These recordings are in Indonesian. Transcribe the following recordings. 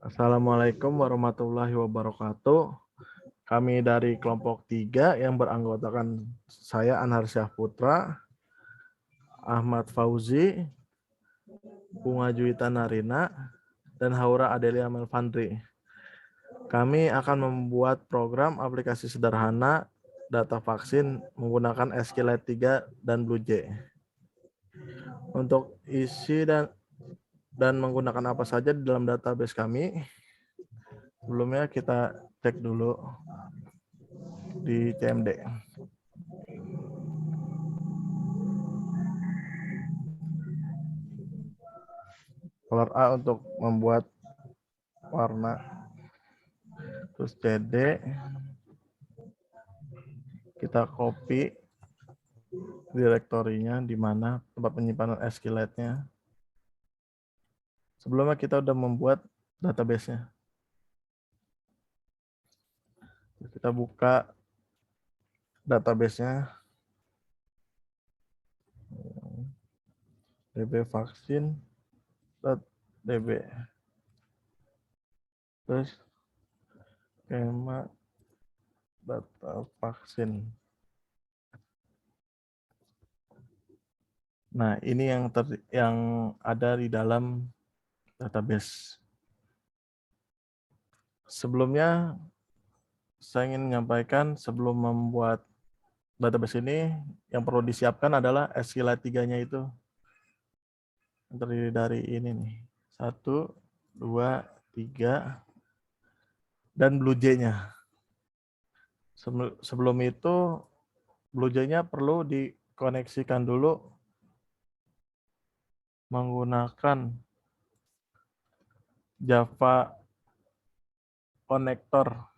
Assalamualaikum warahmatullahi wabarakatuh. Kami dari kelompok 3 yang beranggotakan saya Anhar Syahputra, Ahmad Fauzi, Bunga Juwita Narina, dan Haura Adelia Melfandri. Kami akan membuat program aplikasi sederhana data vaksin menggunakan SQLite 3 dan BlueJ. Untuk isi dan menggunakan apa saja di dalam database kami, sebelumnya kita cek dulu di CMD. Color A untuk membuat warna, terus CD kita copy direktorinya di mana tempat penyimpanan SQLite-nya. Sebelumnya kita udah membuat database-nya. Kita buka database-nya, dbvaksin.db, terus skema data vaksin. Nah, ini yang ada di dalam database. Sebelumnya saya ingin menyampaikan sebelum membuat database ini yang perlu disiapkan adalah SQLite 3-nya itu. Terdiri dari ini nih. 1, 2, 3 dan BlueJ-nya. Sebelum itu BlueJ-nya perlu dikoneksikan dulu menggunakan Java Connector.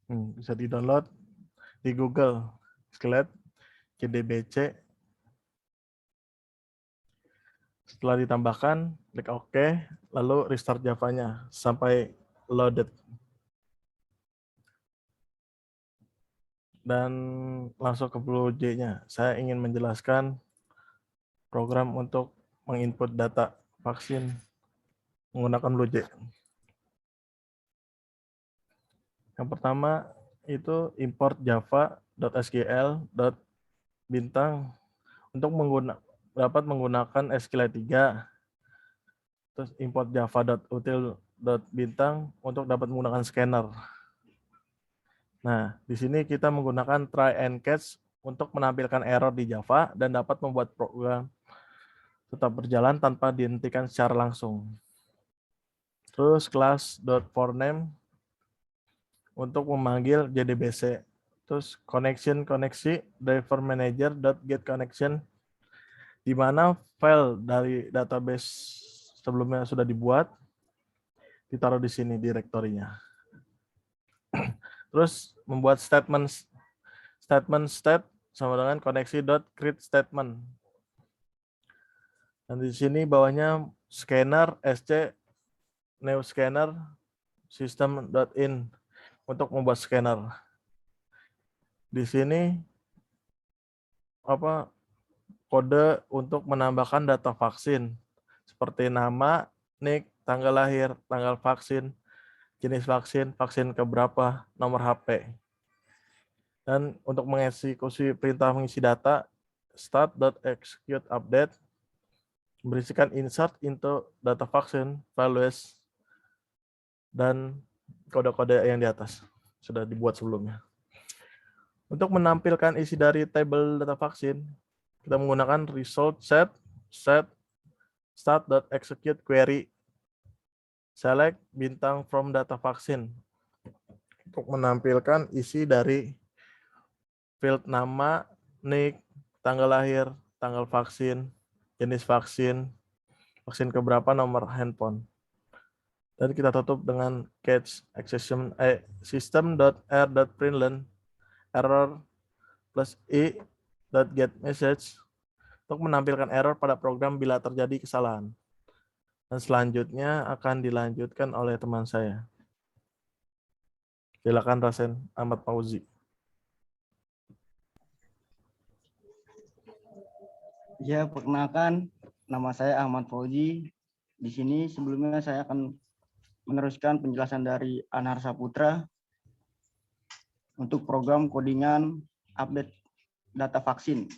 Bisa di-download di Google. SQLite JDBC. Setelah ditambahkan, klik OK, lalu restart Java-nya sampai loaded. Dan langsung ke BlueJ-nya. Saya ingin menjelaskan program untuk menginput data vaksin menggunakan BlueJ. Yang pertama itu import java.sql.bintang untuk dapat menggunakan SQLite 3. Terus import java.util.bintang untuk dapat menggunakan scanner. Nah, di sini kita menggunakan try and catch untuk menampilkan error di Java dan dapat membuat program tetap berjalan tanpa dihentikan secara langsung. Terus class.forName untuk memanggil JDBC. Terus koneksi driver manager.getConnection, di mana file dari database sebelumnya sudah dibuat, ditaruh di sini direktorinya. Terus membuat statement state sama dengan koneksi.createStatement. Dan di sini bawahnya scanner sc new scanner system.in untuk membuat scanner. Di sini kode untuk menambahkan data vaksin seperti nama, NIK, tanggal lahir, tanggal vaksin, jenis vaksin, vaksin keberapa, nomor HP. Dan untuk mengeksekusi perintah mengisi data, start.executeUpdate berisikan insert into data vaksin, values, dan kode-kode yang di atas sudah dibuat sebelumnya. Untuk menampilkan isi dari tabel data vaksin, kita menggunakan result set start.execute query select bintang from data vaksin untuk menampilkan isi dari field nama, NIK, tanggal lahir, tanggal vaksin, jenis vaksin, vaksin keberapa, nomor handphone. Dan kita tutup dengan catch system.r.println error plus i.get message untuk menampilkan error pada program bila terjadi kesalahan. Dan selanjutnya akan dilanjutkan oleh teman saya. Silakan Rasen Ahmad Fauzi. Ya, perkenalkan, nama saya Ahmad Fauzi. Di sini sebelumnya saya akan meneruskan penjelasan dari Anar Saputra untuk program codingan update data vaksin.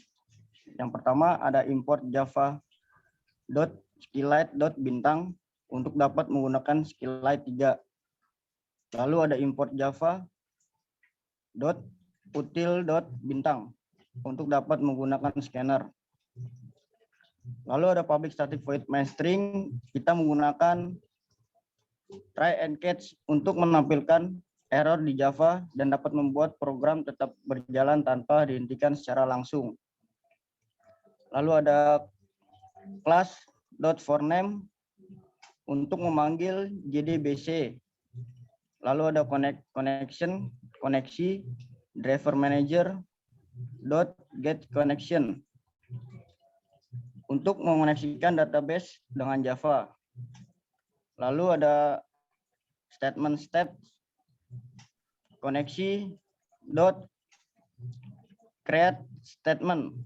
Yang pertama ada import java.skillite.bintang untuk dapat menggunakan Skillite 3. Lalu ada import java.util.bintang untuk dapat menggunakan scanner. Lalu ada public static void main string, kita menggunakan try and catch untuk menampilkan error di Java dan dapat membuat program tetap berjalan tanpa dihentikan secara langsung. Lalu ada class.forName untuk memanggil JDBC. Lalu ada koneksi driver manager .get connection untuk mengoneksikan database dengan Java. Lalu ada statement state koneksi .create statement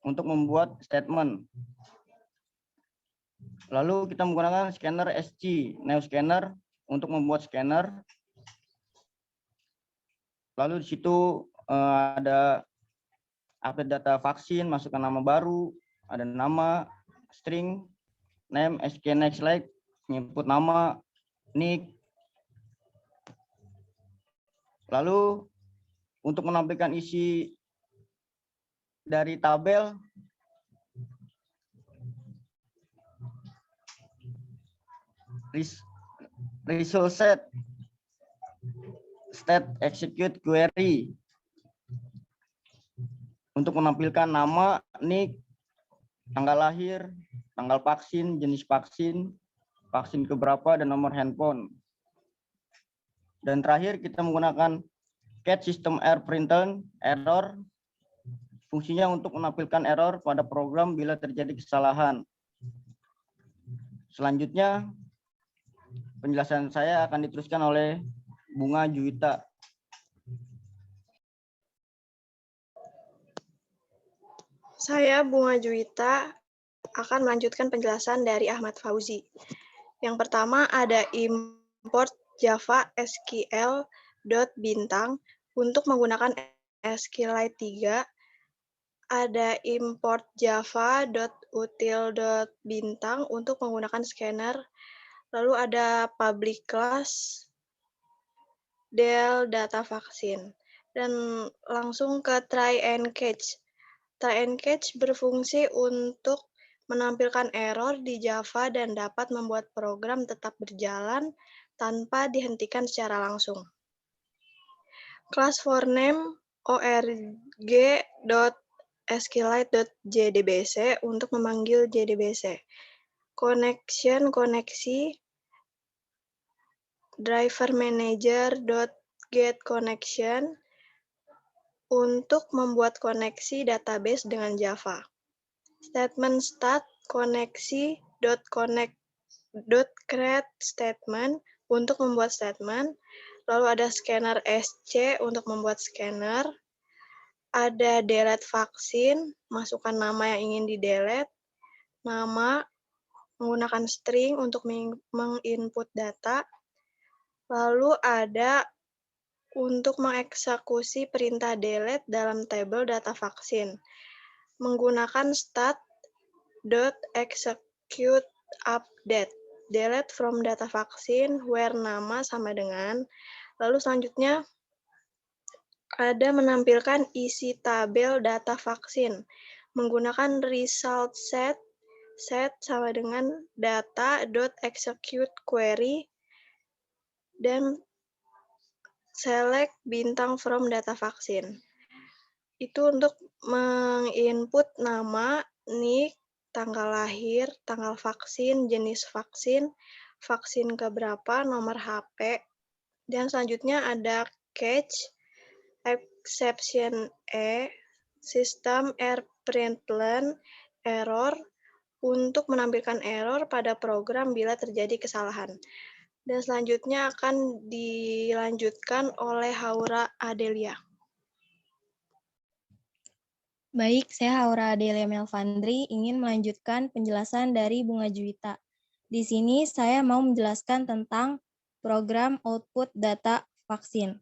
untuk membuat statement. Lalu kita menggunakan scanner SC Neo Scanner untuk membuat scanner. Lalu di situ ada update data vaksin, masukkan nama baru, ada nama, string, name, SK next like, input nama, nick. Lalu untuk menampilkan isi dari tabel, result set, state execute query untuk menampilkan nama, nick, tanggal lahir, tanggal vaksin, jenis vaksin, vaksin keberapa, dan nomor handphone. Dan terakhir kita menggunakan catch system error println error, fungsinya untuk menampilkan error pada program bila terjadi kesalahan. Selanjutnya penjelasan saya akan diteruskan oleh Bunga Juwita. Saya Bunga Juwita akan melanjutkan penjelasan dari Ahmad Fauzi. Yang pertama ada import Java SQL.bintang untuk menggunakan Skillite 3. Ada import java.util.bintang untuk menggunakan scanner. Lalu ada public class del data vaksin. Dan langsung ke try and catch. Try and catch berfungsi untuk menampilkan error di Java dan dapat membuat program tetap berjalan tanpa dihentikan secara langsung. Class forName org.skillite.jdbc untuk memanggil JDBC. Connection koneksi driver manager.get connection untuk membuat koneksi database dengan Java. Statement start koneksi.connect.create statement untuk membuat statement. Lalu ada scanner SC untuk membuat scanner. Ada delete vaksin, masukkan nama yang ingin di-delete. Nama, menggunakan string untuk menginput data. Lalu ada untuk mengeksekusi perintah delete dalam tabel data vaksin. Menggunakan start.execute update. Delete from data vaksin where nama sama dengan. Lalu selanjutnya ada menampilkan isi tabel data vaksin. Menggunakan result set sama dengan data.execute query dan select bintang from data vaksin. Itu untuk menginput nama, nick, tanggal lahir, tanggal vaksin, jenis vaksin, vaksin keberapa, nomor HP, dan selanjutnya ada catch, exception system error println error untuk menampilkan error pada program bila terjadi kesalahan. Dan selanjutnya akan dilanjutkan oleh Haura Adelia. Baik, saya Aura Adelia Melvandri ingin melanjutkan penjelasan dari Bunga Juwita. Di sini saya mau menjelaskan tentang program output data vaksin.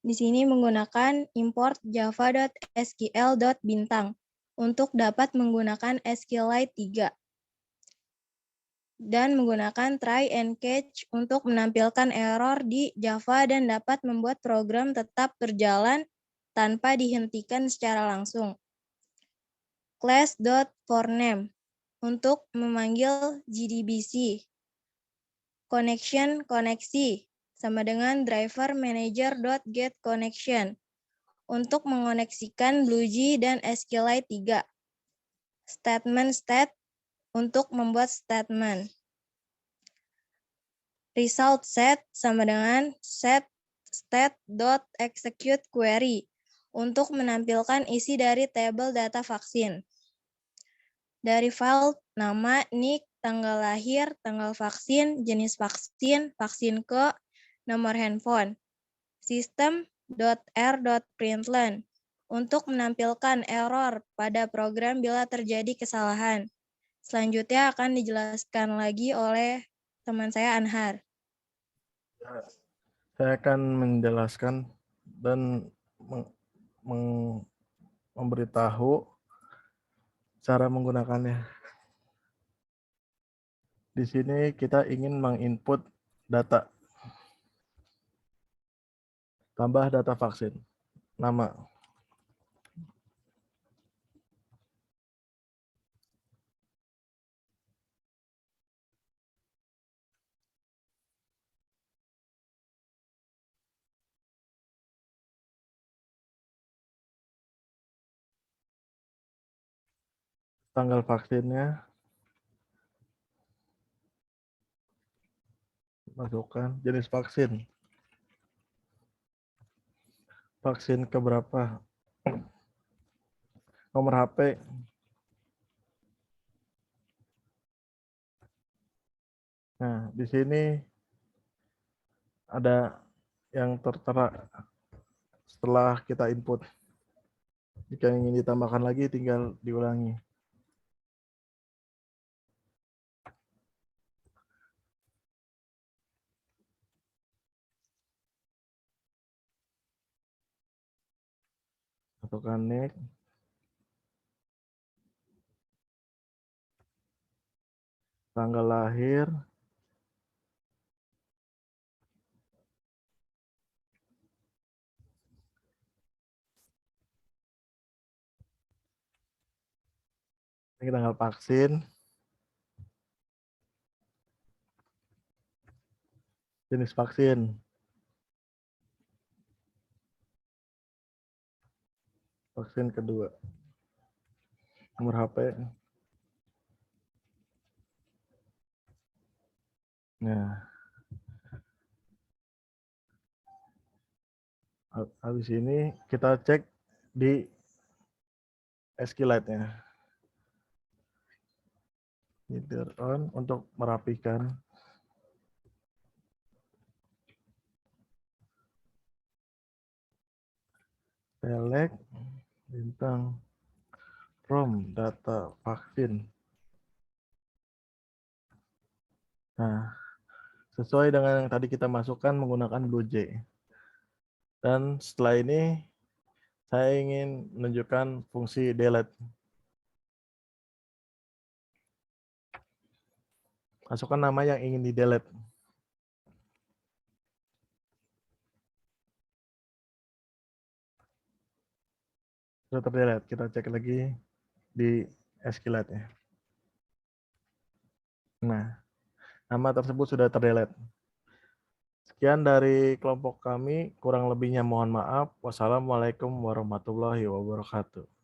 Di sini menggunakan import java.sql.bintang untuk dapat menggunakan SQLite 3 dan menggunakan try and catch untuk menampilkan error di Java dan dapat membuat program tetap berjalan tanpa dihentikan secara langsung. Class.forName untuk memanggil JDBC. Connection koneksi sama dengan driver manager.getConnection untuk mengoneksikan BlueJ dan SQLite 3. Statement state untuk membuat statement. Result set sama dengan set state.execute query untuk menampilkan isi dari tabel data vaksin. Dari file nama, nick, tanggal lahir, tanggal vaksin, jenis vaksin, vaksin ke, nomor handphone. System.r.println untuk menampilkan error pada program bila terjadi kesalahan. Selanjutnya akan dijelaskan lagi oleh teman saya Anhar. Saya akan menjelaskan dan memberitahu cara menggunakannya. Di sini kita ingin menginput data. Tambah data vaksin. Nama. Tanggal vaksinnya. Masukkan jenis vaksin. Vaksin keberapa? Nomor HP. Nah, di sini ada yang tertera setelah kita input. Jika ingin ditambahkan lagi, tinggal diulangi. Masukkan nick. Tanggal lahir. Ini tanggal vaksin. Jenis vaksin. Vaksin kedua. Nomor HP. Nah. Habis ini kita cek di SQLite-nya. Leader on untuk merapikan. Select bintang from data vaksin. Nah, sesuai dengan yang tadi kita masukkan menggunakan BlueJ. Dan setelah ini saya ingin menunjukkan fungsi delete. Masukkan nama yang ingin di-delete. Sudah ter-delete. Kita cek lagi di SQLite-nya. Nah, nama tersebut sudah ter-delete. Sekian dari kelompok kami, kurang lebihnya mohon maaf. Wassalamualaikum warahmatullahi wabarakatuh.